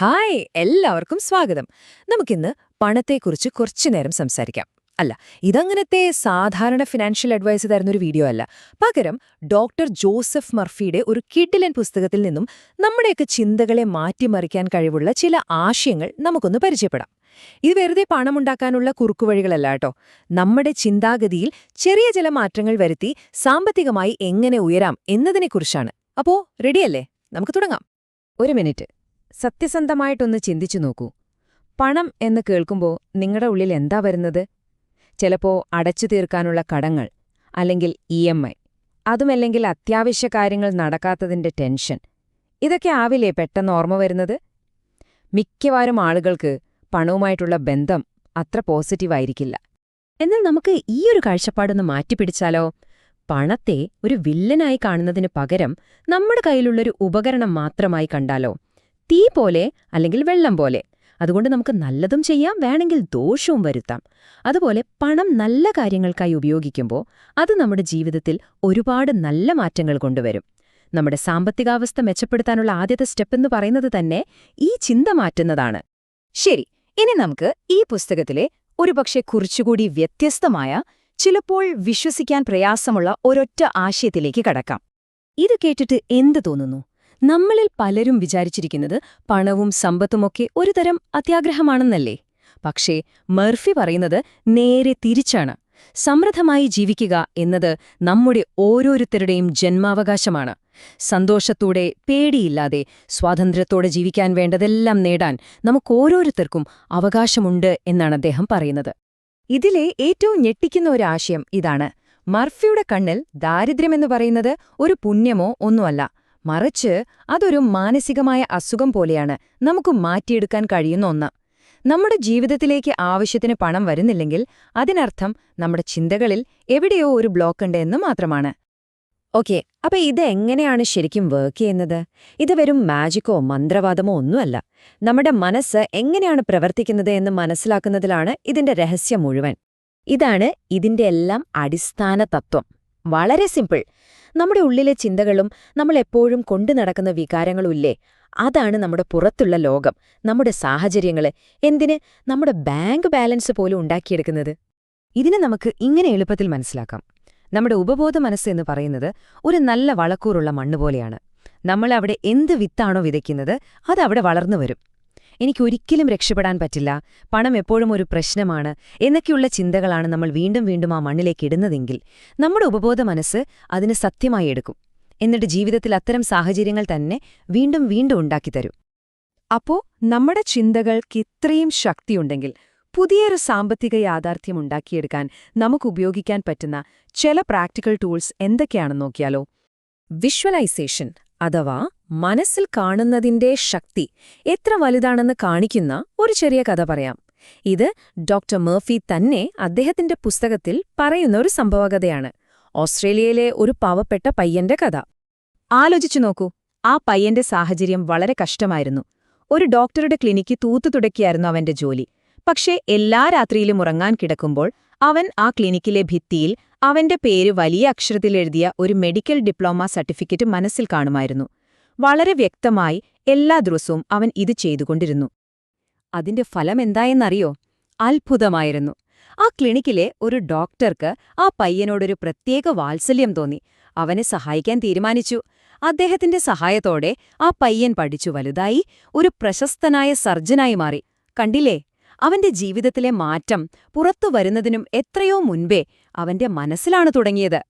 Hi എല്ലാവർക്കും സ്വാഗതം. നമുക്കിന്ന് പണത്തെക്കുറിച്ച് കുറച്ചു നേരം സംസാരിക്കാം. അല്ല, ഇതങ്ങനത്തെ സാധാരണ ഫിനാൻഷ്യൽ അഡ്വൈസ് തരുന്നൊരു വീഡിയോ അല്ല. പകരം ഡോക്ടർ ജോസഫ് മർഫിയുടെ ഒരു കിഡിലൻ പുസ്തകത്തിൽ നിന്നും നമ്മുടെയൊക്കെ ചിന്തകളെ മാറ്റിമറിക്കാൻ കഴിവുള്ള ചില ആശയങ്ങൾ നമുക്കൊന്ന് പരിചയപ്പെടാം. ഇത് വെറുതെ പണമുണ്ടാക്കാനുള്ള കുറുക്കുവഴികളല്ല കേട്ടോ. നമ്മുടെ ചിന്താഗതിയിൽ ചെറിയ ചില മാറ്റങ്ങൾ വരുത്തി സാമ്പത്തികമായി എങ്ങനെ ഉയരാം എന്നതിനെക്കുറിച്ചാണ്. അപ്പോ റെഡിയല്ലേ? നമുക്ക് തുടങ്ങാം. ഒരു മിനിറ്റ്, സത്യസന്ധമായിട്ടൊന്ന് ചിന്തിച്ചു നോക്കൂ. പണം എന്ന് കേൾക്കുമ്പോൾ നിങ്ങളുടെ ഉള്ളിൽ എന്താ വരുന്നത്? ചിലപ്പോ അടച്ചു തീർക്കാനുള്ള കടങ്ങൾ, അല്ലെങ്കിൽ EMI, അതുമല്ലെങ്കിൽ അത്യാവശ്യ കാര്യങ്ങൾ നടക്കാത്തതിന്റെ ടെൻഷൻ. ഇതൊക്കെ ആവില്ലേ പെട്ടെന്ന് ഓർമ്മ വരുന്നത്? മിക്കവാറും ആളുകൾക്ക് പണവുമായിട്ടുള്ള ബന്ധം അത്ര പോസിറ്റീവായിരിക്കില്ല. എന്നാൽ നമുക്ക് ഈയൊരു കാഴ്ചപ്പാടൊന്ന് മാറ്റിപ്പിടിച്ചാലോ? പണത്തെ ഒരു വില്ലനായി കാണുന്നതിന് പകരം നമ്മുടെ കയ്യിലുള്ളൊരു ഉപകരണം മാത്രമായി കണ്ടാലോ? തീ പോലെ അല്ലെങ്കിൽ വെള്ളം പോലെ. അതുകൊണ്ട് നമുക്ക് നല്ലതും ചെയ്യാം, വേണമെങ്കിൽ ദോഷവും വരുത്താം. അതുപോലെ പണം നല്ല കാര്യങ്ങൾക്കായി ഉപയോഗിക്കുമ്പോൾ അത് നമ്മുടെ ജീവിതത്തിൽ ഒരുപാട് നല്ല മാറ്റങ്ങൾ കൊണ്ടുവരും. നമ്മുടെ സാമ്പത്തികാവസ്ഥ മെച്ചപ്പെടുത്താനുള്ള ആദ്യത്തെ സ്റ്റെപ്പെന്ന് പറയുന്നത് തന്നെ ഈ ചിന്ത മാറ്റുന്നതാണ്. ശരി, ഇനി നമുക്ക് ഈ പുസ്തകത്തിലെ ഒരുപക്ഷെ കുറച്ചുകൂടി വ്യത്യസ്തമായ, ചിലപ്പോൾ വിശ്വസിക്കാൻ പ്രയാസമുള്ള ഒരൊറ്റ ആശയത്തിലേക്ക് കടക്കാം. ഇത് കേട്ടിട്ട് എന്ത് തോന്നുന്നു? നമ്മളിൽ പലരും വിചാരിച്ചിരിക്കുന്നത് പണവും സമ്പത്തുമൊക്കെ ഒരുതരം അത്യാഗ്രഹമാണെന്നല്ലേ? പക്ഷേ മർഫി പറയുന്നത് നേരെ തിരിച്ചാണ്. സമൃദ്ധമായി ജീവിക്കുക എന്നത് നമ്മുടെ ഓരോരുത്തരുടെയും ജന്മാവകാശമാണ്. സന്തോഷത്തോടെ, പേടിയില്ലാതെ, സ്വാതന്ത്ര്യത്തോടെ ജീവിക്കാൻ വേണ്ടതെല്ലാം നേടാൻ നമുക്കോരോരുത്തർക്കും അവകാശമുണ്ട് എന്നാണ് അദ്ദേഹം പറയുന്നത്. ഇതിലെ ഏറ്റവും ഞെട്ടിക്കുന്ന ഒരാശയം ഇതാണ്. മർഫിയുടെ കണ്ണിൽ ദാരിദ്ര്യമെന്ന് പറയുന്നത് ഒരു പുണ്യമോ ഒന്നുമല്ല, മറിച്ച് അതൊരു മാനസികമായ അസുഖം പോലെയാണ്, നമുക്ക് മാറ്റിയെടുക്കാൻ കഴിയുന്ന ഒന്ന്. നമ്മുടെ ജീവിതത്തിലേക്ക് ആവശ്യത്തിന് പണം വരുന്നില്ലെങ്കിൽ അതിനർത്ഥം നമ്മുടെ ചിന്തകളിൽ എവിടെയോ ഒരു ബ്ലോക്കുണ്ട് എന്ന് മാത്രമാണ്. ഓക്കെ, അപ്പൊ ഇത് എങ്ങനെയാണ് ശരിക്കും വർക്ക് ചെയ്യുന്നത്? ഇത് വെറും മാജിക്കോ മന്ത്രവാദമോ ഒന്നുമല്ല. നമ്മുടെ മനസ്സ് എങ്ങനെയാണ് പ്രവർത്തിക്കുന്നത് എന്ന് മനസ്സിലാക്കുന്നതിലാണ് ഇതിന്റെ രഹസ്യം മുഴുവൻ. ഇതാണ് ഇതിന്റെ എല്ലാം അടിസ്ഥാന തത്വം. വളരെ സിമ്പിൾ. നമ്മുടെ ഉള്ളിലെ ചിന്തകളും നമ്മൾ എപ്പോഴും കൊണ്ടു നടക്കുന്ന വികാരങ്ങളുമില്ലേ, അതാണ് നമ്മുടെ പുറത്തുള്ള ലോകം, നമ്മുടെ സാഹചര്യങ്ങള്, എന്തിന് നമ്മുടെ ബാങ്ക് ബാലൻസ് പോലും ഉണ്ടാക്കിയെടുക്കുന്നത്. ഇതിനെ നമുക്ക് ഇങ്ങനെ എളുപ്പത്തിൽ മനസ്സിലാക്കാം. നമ്മുടെ ഉപബോധ മനസ്സ് എന്ന് പറയുന്നത് ഒരു നല്ല വളക്കൂറുള്ള മണ്ണുപോലെയാണ്. നമ്മൾ അവിടെ എന്ത് വിത്താണോ വിതയ്ക്കുന്നത് അതവിടെ വളർന്നു വരും. എനിക്കൊരിക്കലും രക്ഷപ്പെടാൻ പറ്റില്ല, പണം എപ്പോഴും ഒരു പ്രശ്നമാണ് എന്നൊക്കെയുള്ള ചിന്തകളാണ് നമ്മൾ വീണ്ടും വീണ്ടും ആ മണ്ണിലേക്ക് ഇടുന്നതെങ്കിൽ നമ്മുടെ ഉപബോധ മനസ്സ് അതിന് സത്യമായി എടുക്കും. എന്നിട്ട് ജീവിതത്തിൽ അത്തരം സാഹചര്യങ്ങൾ തന്നെ വീണ്ടും വീണ്ടും ഉണ്ടാക്കിത്തരും. അപ്പോ നമ്മുടെ ചിന്തകൾക്ക് ഇത്രയും ശക്തിയുണ്ടെങ്കിൽ പുതിയൊരു സാമ്പത്തിക യാഥാർത്ഥ്യം ഉണ്ടാക്കിയെടുക്കാൻ നമുക്കുപയോഗിക്കാൻ പറ്റുന്ന ചില പ്രാക്ടിക്കൽ ടൂൾസ് എന്തൊക്കെയാണെന്ന് നോക്കിയാലോ? വിഷ്വലൈസേഷൻ, അഥവാ മനസ്സിൽ കാണുന്നതിന്റെ ശക്തി എത്ര വലുതാണെന്ന് കാണിക്കുന്ന ഒരു ചെറിയ കഥ പറയാം. ഇത് ഡോക്ടർ മർഫി തന്നെ അദ്ദേഹത്തിന്റെ പുസ്തകത്തിൽ പറയുന്ന ഒരു സംഭവകഥയാണ്. ഓസ്ട്രേലിയയിലെ ഒരു പാവപ്പെട്ട പയ്യന്റെ കഥ. ആലോചിച്ചു നോക്കൂ, ആ പയ്യന്റെ സാഹചര്യം വളരെ കഷ്ടമായിരുന്നു. ഒരു ഡോക്ടറുടെ ക്ലിനിക്ക് തൂത്തുതുടക്കിയായിരുന്നു അവന്റെ ജോലി. പക്ഷേ എല്ലാ രാത്രിയിലും ഉറങ്ങാൻ കിടക്കുമ്പോൾ അവൻ ആ ക്ലിനിക്കിലെ ഭിത്തിയിൽ അവന്റെ പേര് വലിയ അക്ഷരത്തിലെഴുതിയ ഒരു മെഡിക്കൽ ഡിപ്ലോമ സർട്ടിഫിക്കറ്റ് മനസ്സിൽ കാണുമായിരുന്നു. വളരെ വ്യക്തമായി എല്ലാ ദിവസവും അവൻ ഇത് ചെയ്തുകൊണ്ടിരുന്നു. അതിന്റെ ഫലം എന്തായെന്നറിയോ? അത്ഭുതമായിരുന്നു. ആ ക്ലിനിക്കിലെ ഒരു ഡോക്ടർക്ക് ആ പയ്യനോടൊരു പ്രത്യേക വാത്സല്യം തോന്നി. അവനെ സഹായിക്കാൻ തീരുമാനിച്ചു. അദ്ദേഹത്തിന്റെ സഹായത്തോടെ ആ പയ്യൻ പഠിച്ചു വലുതായി ഒരു പ്രശസ്തനായ സർജനായി മാറി. കണ്ടില്ലേ, അവന്റെ ജീവിതത്തിലെ മാറ്റം പുറത്തു വരുന്നതിനും എത്രയോ മുൻപേ അവന്റെ മനസ്സിലാണ് തുടങ്ങിയത്.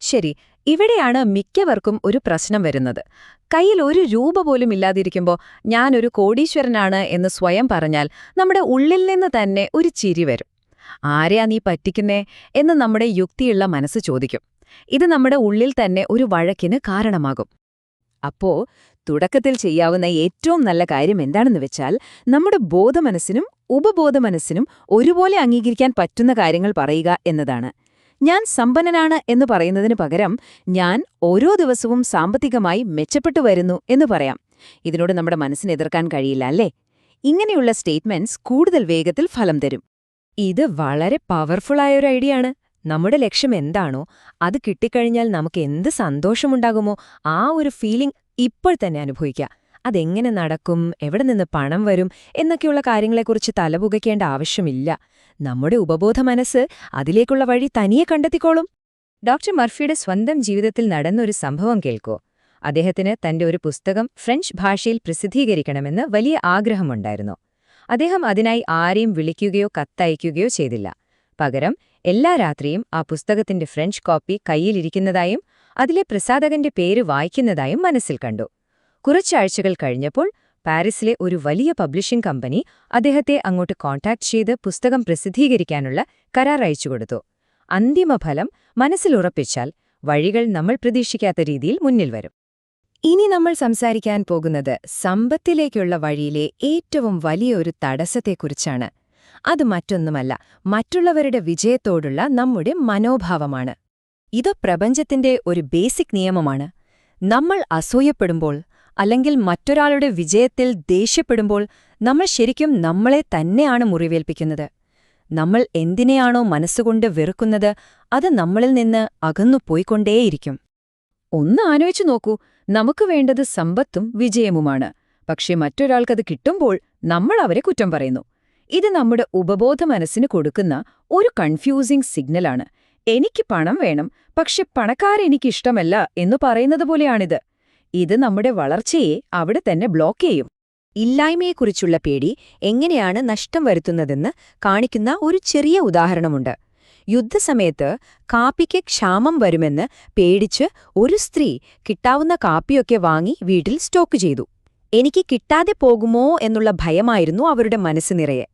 ശരി, ഇവിടെയാണ് മിക്കവർക്കും ഒരു പ്രശ്നം വരുന്നത്. കയ്യിൽ ഒരു രൂപ പോലും ഇല്ലാതിരിക്കുമ്പോൾ ഞാനൊരു കോടീശ്വരനാണ് എന്ന് സ്വയം പറഞ്ഞാൽ നമ്മുടെ ഉള്ളിൽ നിന്ന് തന്നെ ഒരു ചിരി വരും. ആരെയാ നീ പറ്റിക്കുന്നേ എന്ന് നമ്മുടെ യുക്തിയുള്ള മനസ്സ് ചോദിക്കും. ഇത് നമ്മുടെ ഉള്ളിൽ തന്നെ ഒരു വഴക്കിന് കാരണമാകും. അപ്പോ തുടക്കത്തിൽ ചെയ്യാവുന്ന ഏറ്റവും നല്ല കാര്യം എന്താണെന്ന് വെച്ചാൽ നമ്മുടെ ബോധമനസ്സിനും ഉപബോധമനസ്സിനും ഒരുപോലെ അംഗീകരിക്കാൻ പറ്റുന്ന കാര്യങ്ങൾ പറയുക എന്നതാണ്. ഞാൻ സമ്പന്നനാണ് എന്ന് പറയുന്നതിന് പകരം ഞാൻ ഓരോ ദിവസവും സാമ്പത്തികമായി മെച്ചപ്പെട്ടു വരുന്നു എന്ന് പറയാം. ഇതിനോട് നമ്മുടെ മനസ്സിന് എതിർക്കാൻ കഴിയില്ല, അല്ലേ? ഇങ്ങനെയുള്ള സ്റ്റേറ്റ്മെന്റ്സ് കൂടുതൽ വേഗത്തിൽ ഫലം തരും. ഇത് വളരെ പവർഫുള്ളായൊരു ഐഡിയയാണ്. നമ്മുടെ ലക്ഷ്യം എന്താണോ അത് കിട്ടിക്കഴിഞ്ഞാൽ നമുക്ക് എന്ത് സന്തോഷമുണ്ടാകുമോ ആ ഒരു ഫീലിംഗ് ഇപ്പോൾ തന്നെ അനുഭവിക്കുക. അതെങ്ങനെ നടക്കും, എവിടെ നിന്ന് പണം വരും എന്നൊക്കെയുള്ള കാര്യങ്ങളെക്കുറിച്ച് തലപുകയ്ക്കേണ്ട ആവശ്യമില്ല. നമ്മുടെ ഉപബോധ മനസ്സ് അതിലേക്കുള്ള വഴി തനിയെ കണ്ടെത്തിക്കോളും. ഡോക്ടർ മർഫിയുടെ സ്വന്തം ജീവിതത്തിൽ നടന്നൊരു സംഭവം കേൾക്കൂ. അദ്ദേഹത്തിന് തന്റെ ഒരു പുസ്തകം ഫ്രഞ്ച് ഭാഷയിൽ പ്രസിദ്ധീകരിക്കണമെന്ന് വലിയ ആഗ്രഹമുണ്ടായിരുന്നു. അദ്ദേഹം അതിനായി ആരെയും വിളിക്കുകയോ കത്തയക്കുകയോ ചെയ്തില്ല. പകരം എല്ലാ രാത്രിയും ആ പുസ്തകത്തിന്റെ ഫ്രഞ്ച് കോപ്പി കയ്യിലിരിക്കുന്നതായും അതിലെ പ്രസാധകന്റെ പേര് വായിക്കുന്നതായും മനസ്സിൽ കണ്ടു. കുറച്ചാഴ്ചകൾ കഴിഞ്ഞപ്പോൾ പാരീസിലെ ഒരു വലിയ പബ്ലിഷിംഗ് കമ്പനി അദ്ദേഹത്തെ അങ്ങോട്ട് കോൺടാക്ട് ചെയ്ത് പുസ്തകം പ്രസിദ്ധീകരിക്കാനുള്ള കരാർ അയച്ചുകൊടുത്തു. അന്തിമഫലം മനസ്സിലുറപ്പിച്ചാൽ വഴികൾ നമ്മൾ പ്രതീക്ഷിക്കാത്ത രീതിയിൽ മുന്നിൽ വരും. ഇനി നമ്മൾ സംസാരിക്കാൻ പോകുന്നത് സമ്പത്തിലേക്കുള്ള വഴിയിലെ ഏറ്റവും വലിയൊരു തടസ്സത്തെക്കുറിച്ചാണ്. അത് മറ്റൊന്നുമല്ല, മറ്റുള്ളവരുടെ വിജയത്തോടുള്ള നമ്മുടെ മനോഭാവമാണ്. ഇത് പ്രപഞ്ചത്തിന്റെ ഒരു ബേസിക് നിയമമാണ്. നമ്മൾ അസൂയപ്പെടുമ്പോൾ അല്ലെങ്കിൽ മറ്റൊരാളുടെ വിജയത്തിൽ ദേഷ്യപ്പെടുമ്പോൾ നമ്മൾ ശരിക്കും നമ്മളെ തന്നെയാണ് മുറിവേൽപ്പിക്കുന്നത്. നമ്മൾ എന്തിനെയാണോ മനസ്സുകൊണ്ട് വെറുക്കുന്നത് അത് നമ്മളിൽ നിന്ന് അകന്നുപോയിക്കൊണ്ടേയിരിക്കും. ഒന്ന് ആലോചിച്ചു നോക്കൂ, നമുക്ക് വേണ്ടത് സമ്പത്തും വിജയവുമാണ്. പക്ഷെ മറ്റൊരാൾക്കത് കിട്ടുമ്പോൾ നമ്മൾ അവരെ കുറ്റം പറയുന്നു. ഇത് നമ്മുടെ ഉപബോധ മനസ്സിന് കൊടുക്കുന്ന ഒരു കൺഫ്യൂസിംഗ് സിഗ്നലാണ്. എനിക്ക് പണം വേണം, പക്ഷെ പണക്കാരെനിക്കിഷ്ടമല്ല എന്നു പറയുന്നത് പോലെയാണിത്. ഇത് നമ്മുടെ വളർച്ചയെ അവിടെ തന്നെ ബ്ലോക്ക് ചെയ്യും. ഇല്ലായ്മയെക്കുറിച്ചുള്ള പേടി എങ്ങനെയാണ് നഷ്ടം വരുത്തുന്നതെന്ന് കാണിക്കുന്ന ഒരു ചെറിയ ഉദാഹരണമുണ്ട്. യുദ്ധസമയത്ത് കാപ്പിക്ക് ക്ഷാമം വരുമെന്ന് പേടിച്ച് ഒരു സ്ത്രീ കിട്ടാവുന്ന കാപ്പിയൊക്കെ വാങ്ങി വീട്ടിൽ സ്റ്റോക്ക് ചെയ്തു. എനിക്ക് കിട്ടാതെ പോകുമോ എന്നുള്ള ഭയമായിരുന്നു അവരുടെ മനസ്സ് നിറയെ.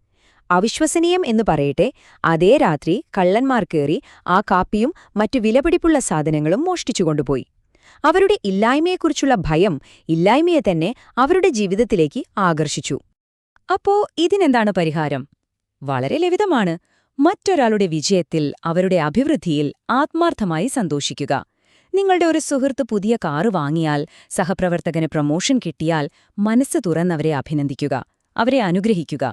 അവിശ്വസനീയം എന്ന് പറയട്ടെ, അതേ രാത്രി കള്ളന്മാർ കയറി ആ കാപ്പിയും മറ്റു വിലപിടിപ്പുള്ള സാധനങ്ങളും മോഷ്ടിച്ചുകൊണ്ടുപോയി. അവരുടെ ഇല്ലായ്മയെക്കുറിച്ചുള്ള ഭയം ഇല്ലായ്മയെ തന്നെ അവരുടെ ജീവിതത്തിലേക്ക് ആകർഷിച്ചു. അപ്പോ ഇതിനെന്താണ് പരിഹാരം? വളരെ ലളിതമാണ്. മറ്റൊരാളുടെ വിജയത്തിൽ, അവരുടെ അഭിവൃദ്ധിയിൽ ആത്മാർത്ഥമായി സന്തോഷിക്കുക. നിങ്ങളുടെ ഒരു സുഹൃത്ത് പുതിയ കാറ് വാങ്ങിയാൽ, സഹപ്രവർത്തകന് പ്രമോഷൻ കിട്ടിയാൽ മനസ്സ് തുറന്നവരെ അഭിനന്ദിക്കുക, അവരെ അനുഗ്രഹിക്കുക.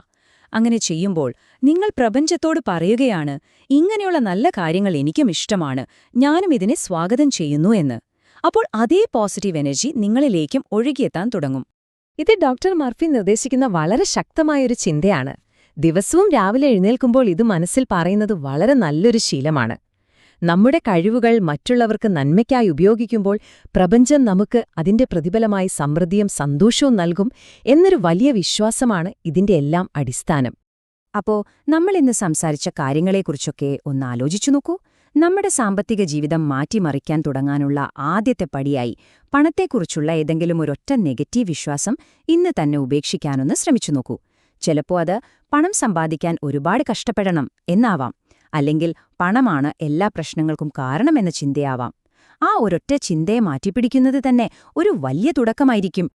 അങ്ങനെ ചെയ്യുമ്പോൾ നിങ്ങൾ പ്രപഞ്ചത്തോട് പറയുകയാണ്, ഇങ്ങനെയുള്ള നല്ല കാര്യങ്ങൾ എനിക്കും ഇഷ്ടമാണ്, ഞാനും ഇതിനെ സ്വാഗതം ചെയ്യുന്നു എന്ന്. അപ്പോൾ അതേ പോസിറ്റീവ് എനർജി നിങ്ങളിലേക്കും ഒഴുകിയെത്താൻ തുടങ്ങും. ഇത് ഡോക്ടർ മർഫി നിർദ്ദേശിക്കുന്ന വളരെ ശക്തമായൊരു ചിന്തയാണ്. ദിവസവും രാവിലെ എഴുന്നേൽക്കുമ്പോൾ ഇത് മനസ്സിൽ പറയുന്നത് വളരെ നല്ലൊരു ശീലമാണ്. നമ്മുടെ കഴിവുകൾ മറ്റുള്ളവർക്ക് നന്മയ്ക്കായി ഉപയോഗിക്കുമ്പോൾ പ്രപഞ്ചം നമുക്ക് അതിന്റെ പ്രതിഫലമായി സമൃദ്ധിയും സന്തോഷവും നൽകും എന്നൊരു വലിയ വിശ്വാസമാണ് ഇതിന്റെ എല്ലാം അടിസ്ഥാനം. അപ്പോ നമ്മളിന്ന് സംസാരിച്ച കാര്യങ്ങളെക്കുറിച്ചൊക്കെ ഒന്ന് ആലോചിച്ചു നോക്കൂ. നമ്മുടെ സാമ്പത്തിക ജീവിതം മാറ്റിമറിക്കാൻ തുടങ്ങാനുള്ള ആദ്യത്തെ പടിയായി പണത്തെക്കുറിച്ചുള്ള ഏതെങ്കിലും ഒരൊറ്റ നെഗറ്റീവ് വിശ്വാസം ഇന്ന് തന്നെ ഉപേക്ഷിക്കാനൊന്ന് ശ്രമിച്ചു നോക്കൂ. ചിലപ്പോൾ അത് പണം സമ്പാദിക്കാൻ ഒരുപാട് കഷ്ടപ്പെടണം എന്നാവാം, അല്ലെങ്കിൽ പണമാണ് എല്ലാ പ്രശ്നങ്ങൾക്കും കാരണമെന്ന ചിന്തയാവാം. ആ ഒരൊറ്റ ചിന്തയെ മാറ്റിപ്പിടിക്കുന്നത് തന്നെ ഒരു വലിയ തുടക്കമായിരിക്കും.